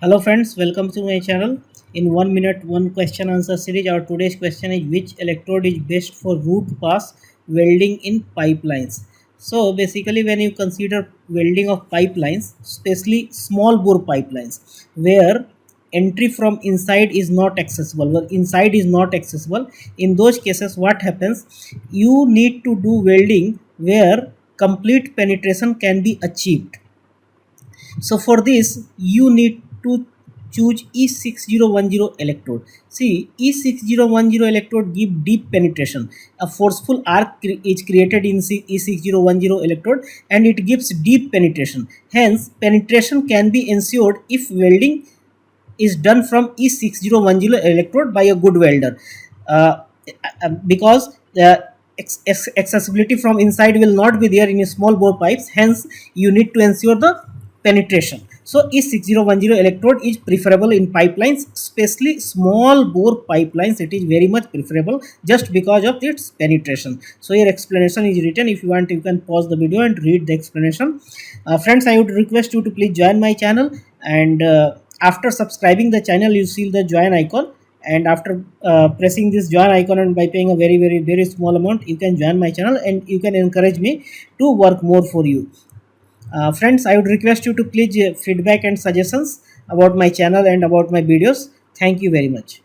Hello friends, welcome to my channel. In 1 minute, one question answer series, our today's question is which electrode is best for root pass welding in pipelines. So basically when you consider welding of pipelines, especially small bore pipelines where entry from inside is not accessible, in those cases what happens, you need to do welding where complete penetration can be achieved. So for this you need to choose E6010 electrode. See, E6010 electrode give deep penetration. A forceful arc is created in E6010 electrode and it gives deep penetration. Hence penetration can be ensured if welding is done from E6010 electrode by a good welder, because the accessibility from inside will not be there in small bore pipes. Hence you need to ensure the penetration. So E6010 electrode is preferable in pipelines, especially small bore pipelines. It is very much preferable just because of its penetration. So your explanation is written. If you want, you can pause the video and read the explanation. Friends, I would request you to please join my channel, and after subscribing the channel you see the join icon, and after pressing this join icon and by paying a very small amount, you can join my channel and you can encourage me to work more for you. Friends, I would request you to please feedback and suggestions about my channel and about my videos. Thank you very much.